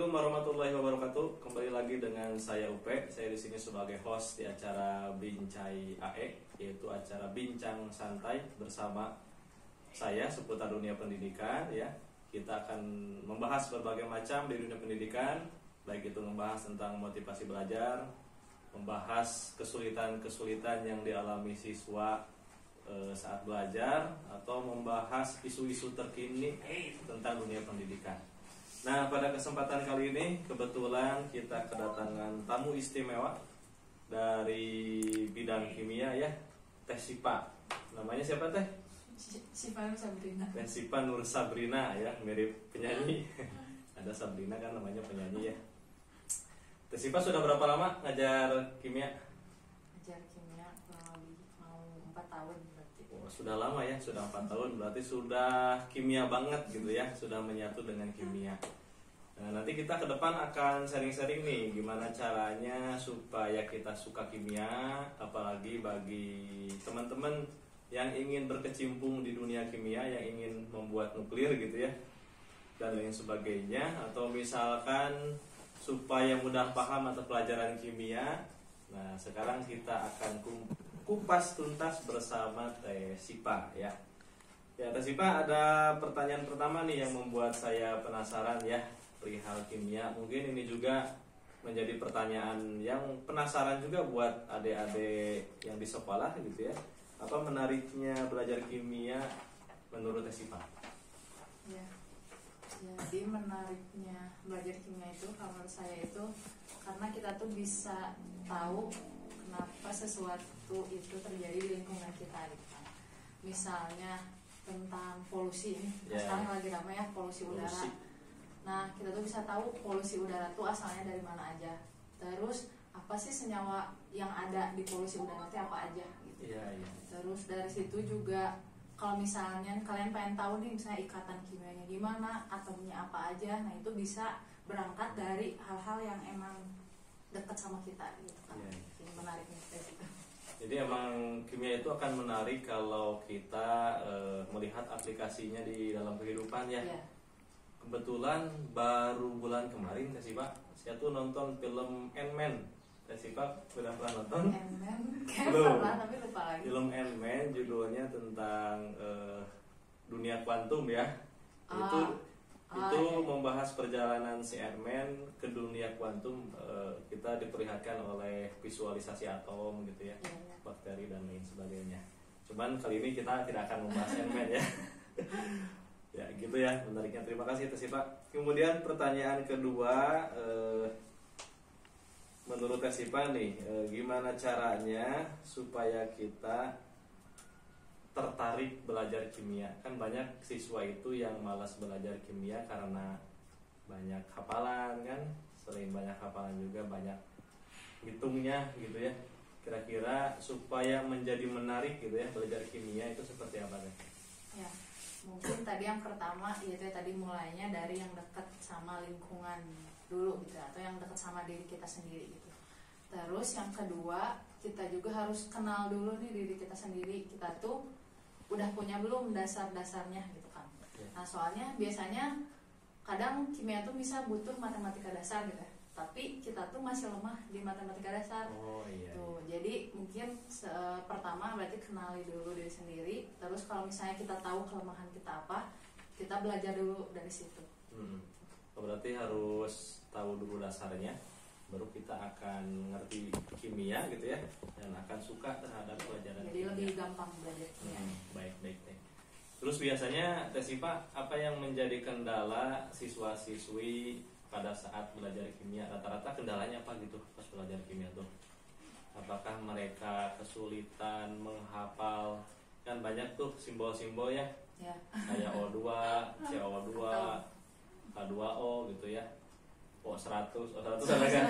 Assalamualaikum warahmatullahi wabarakatuh. Kembali lagi dengan saya Upe. Saya di sini sebagai host di acara Bincai AE, yaitu acara bincang santai bersama saya seputar dunia pendidikan. Ya, kita akan membahas berbagai macam di dunia pendidikan, baik itu membahas tentang motivasi belajar, membahas kesulitan-kesulitan yang dialami siswa saat belajar, atau membahas isu-isu terkini tentang dunia pendidikan. Nah, pada kesempatan kali ini kebetulan kita kedatangan tamu istimewa dari bidang kimia ya, Teh Sipa. Namanya siapa Teh? Sipa Nur Sabrina. Teh Sipa Nur Sabrina ya, mirip penyanyi. Ada Sabrina kan namanya penyanyi ya. Teh Sipa sudah berapa lama ngajar kimia? Ngajar kimia kurang lebih mau 4 tahun berarti. Oh, sudah lama ya, sudah 4 tahun, berarti sudah kimia banget gitu ya, sudah menyatu dengan kimia. Nah, nanti kita ke depan akan sharing-sharing nih gimana caranya supaya kita suka kimia, apalagi bagi teman-teman yang ingin berkecimpung di dunia kimia, yang ingin membuat nuklir gitu ya, dan lain sebagainya, atau misalkan supaya mudah paham atau pelajaran kimia. Nah, sekarang kita akan kupas tuntas bersama Teh Sipa ya. Ya, Teh Sipa, ada pertanyaan pertama nih yang membuat saya penasaran ya, perihal kimia. Mungkin ini juga menjadi pertanyaan yang penasaran juga buat adik-adik yang di sekolah gitu ya. Apa menariknya belajar kimia menurut Teh Sipa? Ya. Jadi menariknya belajar kimia itu kalau menurut saya itu karena kita tuh bisa tahu kenapa sesuatu itu terjadi di lingkungan kita gitu kan. Misalnya tentang polusi ini, sekarang lagi ramai ya polusi udara. Nah, kita tuh bisa tahu polusi udara tuh asalnya dari mana aja. Terus apa sih senyawa yang ada di polusi udara itu apa aja gitu. Iya. Terus dari situ juga kalau misalnya kalian pengen tahu nih misalnya ikatan kimianya gimana, atomnya apa aja, nah itu bisa berangkat dari hal-hal yang emang dekat sama kita gitu kan. Ini menariknya kayak gitu. Jadi emang kimia itu akan menarik kalau kita melihat aplikasinya di dalam kehidupan ya. Kebetulan baru bulan kemarin Teh Sipa, saya tuh nonton film Ant-Man. Teh Sipa sudah pernah nonton? Ant-Man? Kayak belum. pernah tapi lupa lagi. Film Ant-Man judulnya tentang dunia kuantum ya. Itu membahas perjalanan si Ant-Man ke dunia kuantum. Kita diperlihatkan oleh visualisasi atom gitu ya, bakteri dan lain sebagainya. Cuman kali ini kita tidak akan membahas Ant-Man ya. Ya gitu ya, menariknya. Terima kasih Teh Sipa. Kemudian pertanyaan kedua, menurut Teh Sipa nih, gimana caranya supaya kita tertarik belajar kimia? Kan banyak siswa itu yang malas belajar kimia karena banyak hafalan kan. Selain banyak hafalan juga banyak hitungnya gitu ya. Kira-kira supaya menjadi menarik gitu ya belajar kimia itu seperti apa Teh? Ya, mungkin tadi yang pertama yaitu tadi mulainya dari yang dekat sama lingkungan dulu gitu, atau yang dekat sama diri kita sendiri gitu. Terus yang kedua, kita juga harus kenal dulu nih diri kita sendiri. Kita tuh udah punya belum dasar-dasarnya gitu kan. Nah, soalnya biasanya kadang kimia tuh bisa butuh matematika dasar gitu ya, tapi kita tuh masih lemah di matematika dasar. Tuh, jadi mungkin pertama berarti kenali dulu diri sendiri. Terus kalau misalnya kita tahu kelemahan kita apa, kita belajar dulu dari situ. Berarti harus tahu dulu dasarnya, baru kita akan ngerti kimia gitu ya, dan akan suka terhadap pelajaran. Jadi kimia lebih gampang belajar kimia. Baik. Terus biasanya Teh Sipa, apa yang menjadi kendala siswa-siswi pada saat belajar kimia? Rata-rata kendalanya apa gitu pas belajar kimia tuh? Apakah mereka kesulitan menghafal? Kan banyak tuh simbol-simbol ya. Kayak O2, CO2, H2O gitu ya. O100 ada kan?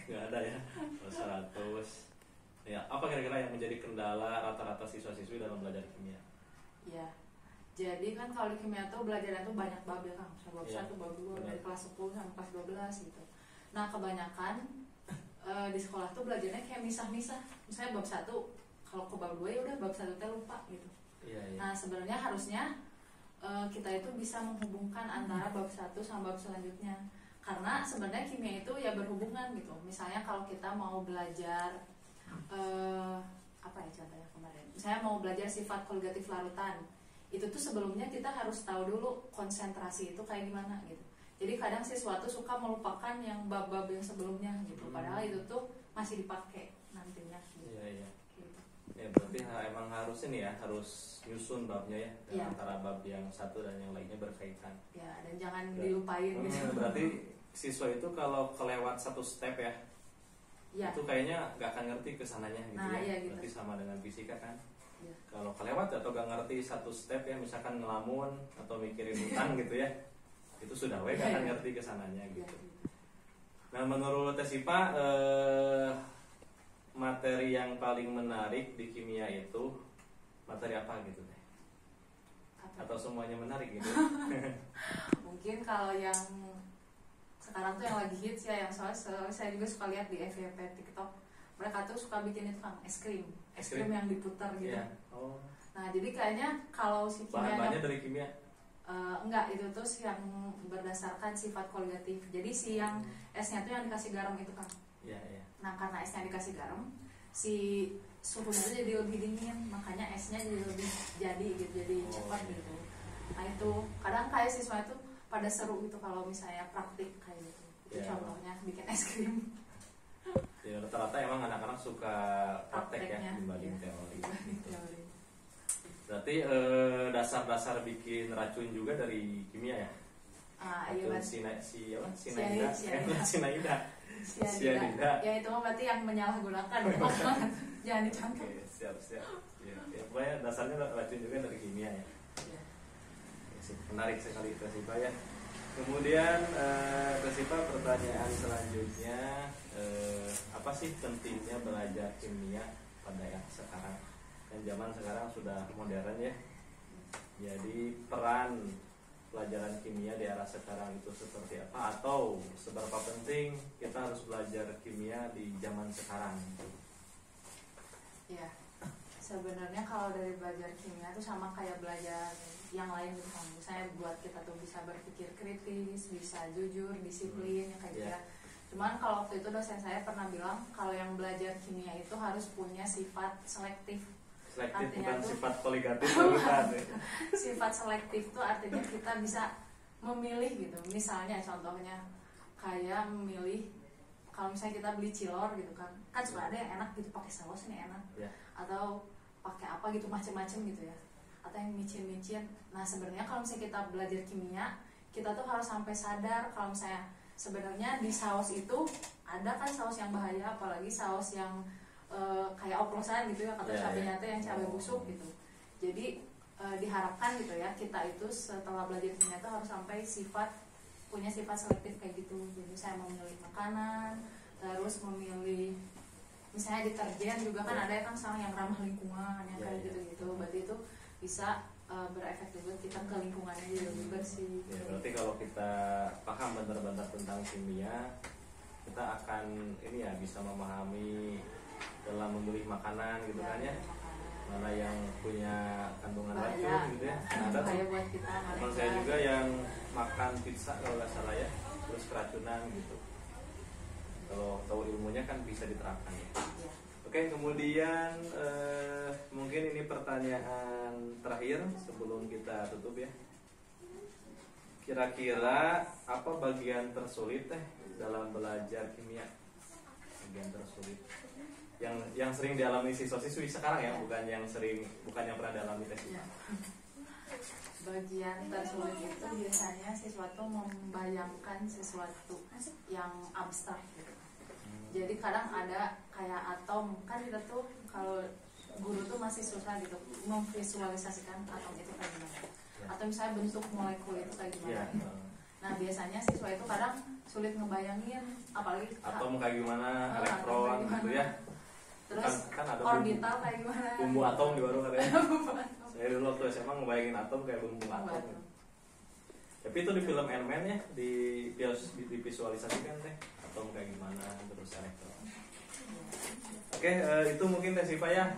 Nggak ada ya. O100. Ya, apa kira-kira yang menjadi kendala rata-rata siswa-siswi dalam belajar kimia? Ya, jadi kan kalau di kimia tuh belajarnya tuh banyak bab ya kan, bab 1, bab 2, dari kelas 10 sampai kelas 12 gitu. Nah, kebanyakan di sekolah tuh belajarnya kayak misah-misah. Misalnya bab 1, kalau ke bab 2 ya udah bab 1 teh lupa gitu. Nah, sebenarnya harusnya kita itu bisa menghubungkan antara bab 1 sama bab selanjutnya. karena sebenarnya kimia itu ya berhubungan gitu. Misalnya kalau kita mau belajar apa ya contohnya kemarin, misalnya mau belajar sifat koligatif larutan, itu tuh sebelumnya kita harus tahu dulu konsentrasi itu kayak gimana gitu. Jadi kadang siswa tuh suka melupakan yang bab-bab yang sebelumnya gitu, padahal itu tuh masih dipakai nantinya gitu. Iya. Gitu. Ya berarti emang harus ini ya, harus nyusun babnya ya, Iya. antara bab yang satu dan yang lainnya berkaitan. Ya, dan jangan dilupain gitu. Berarti siswa itu kalau kelewat satu step ya, Ya. itu kayaknya nggak akan ngerti kesananya gitu Nah, ya. iya gitu. Berarti sama dengan fisika kan. Ya. Kalau kelewat atau nggak ngerti satu step ya, misalkan ngelamun atau mikirin hutang gitu ya, itu sudah nggak akan ngerti kesananya Ya, gitu. gitu. Nah menurut Tesipa, materi yang paling menarik di kimia itu materi apa gitu deh? Apa? Atau semuanya menarik gitu? Mungkin kalau yang sekarang tuh yang lagi hits ya, yang soalnya saya juga suka lihat di FYP TikTok, mereka tuh suka bikin itu kan es krim yang diputar gitu. Iya. Oh. Nah jadi kayaknya kalau si Bahan-bahannya dari kimia? Enggak, itu tuh yang berdasarkan sifat koligatif. Jadi si yang esnya tuh yang dikasih garam itu kan. Iya. Nah karena esnya dikasih garam, si suhunya tuh jadi lebih dingin, makanya esnya jadi lebih jadi cepat gitu. Nah itu kadang kayak siswa itu pada seru gitu kalau misalnya praktik kayak gitu. Itu contohnya bikin es krim. Ya rata-rata emang anak-anak suka praktek ya dibanding teori. Teori. Berarti dasar-dasar bikin racun juga dari kimia ya? Iya, Cyanida. Ya itu berarti yang menyalahgunakan. Jangan dicontoh. Oke, siap. Ya, pokoknya dasarnya racun juga dari kimia ya. Menarik sekali Tesipa ya. Kemudian Tesipa, pertanyaan selanjutnya, apa sih pentingnya belajar kimia pada yang sekarang? Kan zaman sekarang sudah modern ya. Jadi peran pelajaran kimia di era sekarang itu seperti apa, atau seberapa penting kita harus belajar kimia di zaman sekarang? Ya, sebenarnya kalau dari belajar kimia itu sama kayak belajar yang lain gitu kan. Misalnya buat kita tuh bisa berpikir kritis, bisa jujur, disiplin ya kayak gitu ya. Cuman kalau waktu itu dosen saya pernah bilang kalau yang belajar kimia itu harus punya sifat selektif. Selektif artinya bukan tuh, sifat koligatif bukan. Sifat selektif tuh artinya kita bisa memilih gitu. Misalnya contohnya kayak memilih kalau misalnya kita beli cilor gitu kan suka ada yang enak gitu pakai saus ini enak Ya. atau pakai apa gitu macam-macam gitu ya, atau yang micin-micin. Nah sebenarnya kalau misalnya kita belajar kimia, kita tuh harus sampai sadar kalau misalnya sebenarnya di saus itu ada kan saus yang bahaya, apalagi saus yang kayak oplosan gitu ya, atau cabenya tuh yang cabai busuk gitu. Jadi diharapkan gitu ya kita itu setelah belajar kimia tuh harus sampai punya sifat selektif kayak gitu. Jadi saya memilih makanan, terus memilih misalnya deterjen juga kan ada kan sama yang ramah lingkungan yang kayak gitu-gitu. Berarti itu bisa berefek juga kita ke lingkungannya jadi lebih bersih. Ya, berarti kalau kita paham benar-benar tentang kimia, kita akan ini ya bisa memahami dalam memilih makanan gitu kan ya. Mana yang punya kandungan racun gitu ya. Nah, ada buat kita. teman saya juga yang makan pizza kalau nggak salah ya, terus keracunan gitu. Kalau tahu ilmunya kan bisa diterapkan ya. Oke, kemudian mungkin ini pertanyaan terakhir sebelum kita tutup ya. Kira-kira apa bagian tersulit dalam belajar kimia? Bagian tersulit yang sering dialami siswa-siswi sekarang ya, bukan yang pernah dialami Tesipa. Bagian tersulit itu biasanya siswa tuh membayangkan sesuatu yang abstrak gitu. Jadi kadang ada kayak atom kan, kita tuh kalau guru tuh masih susah gitu memvisualisasikan atom itu kayak gimana, atau misalnya bentuk molekul itu kayak gimana gitu. Nah biasanya siswa itu kadang sulit ngebayangin, apalagi atom kayak gimana, elektron gitu ya. Terus kan ada orbital kayak gimana, bumbu atom di warung ada ya. Saya dulu waktu SMA ngebayangin atom kayak bumbu atom gitu. Tapi itu di film Ant-Man ya, divisualisasikan atom kayak gimana, terus elektron. Oke, itu mungkin Tesipa ya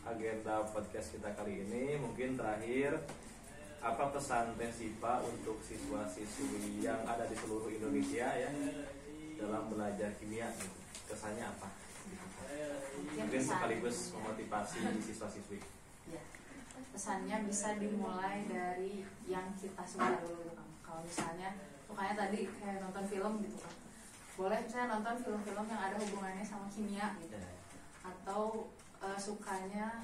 agenda podcast kita kali ini. Mungkin terakhir, apa pesan Teh Sipa untuk siswa-siswi yang ada di seluruh Indonesia ya dalam belajar kimia gitu. Kesannya apa? Mungkin sekaligus memotivasi siswa-siswi. Ya, pesannya bisa dimulai dari yang kita suka dulu gitu kan. Kalau misalnya sukanya tadi kayak nonton film gitu kan, boleh saya nonton film-film yang ada hubungannya sama kimia gitu. Atau sukanya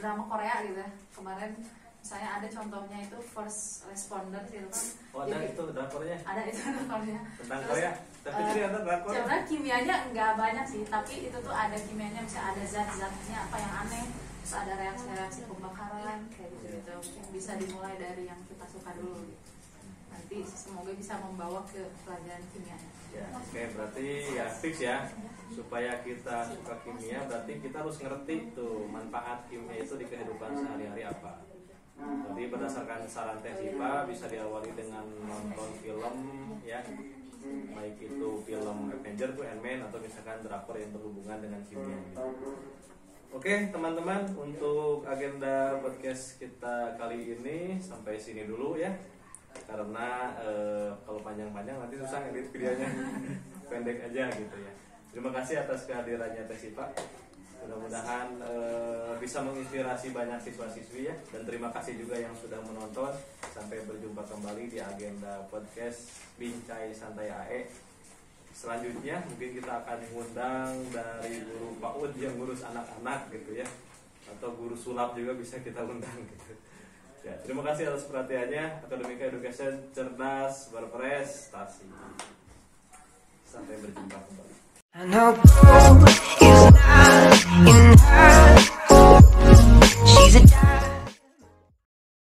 drama Korea gitu ya. Kemarin misalnya ada contohnya itu First Responder gitu kan. Oh, ada itu drakornya? Ada itu drakornya. Tentang Korea? Tapi jadi ada drakor? Sebenarnya kimianya nggak banyak sih, tapi itu tuh ada kimianya, misalnya ada zat-zatnya apa yang aneh, terus ada reaksi-reaksi pembakaran kayak gitu. Mungkin bisa dimulai dari yang kita suka dulu gitu. Nanti semoga bisa membawa ke pelajaran kimianya. Ya, oke, berarti ya fix ya. Supaya kita suka kimia berarti kita harus ngerti tuh manfaat kimia itu di kehidupan sehari-hari apa. Jadi berdasarkan saran Teh Sipa bisa diawali dengan nonton film ya, baik itu film Avenger tuh Ant-Man atau misalkan drakor yang berhubungan dengan kimia gitu. Oke teman-teman, untuk agenda podcast kita kali ini sampai sini dulu ya, karena kalau panjang-panjang nanti susah ngedit videonya. Pendek aja gitu ya. Terima kasih atas kehadirannya Teh Sipa. Mudah-mudahan bisa menginspirasi banyak siswa-siswi ya. Dan terima kasih juga yang sudah menonton. Sampai berjumpa kembali di agenda podcast Bincai Santai AE. Selanjutnya mungkin kita akan mengundang dari guru PAUD yang ngurus anak-anak gitu ya, atau guru sulap juga bisa kita undang gitu. Ya, terima kasih atas perhatiannya. Akademika Education cerdas berprestasi. Sampai berjumpa kembali.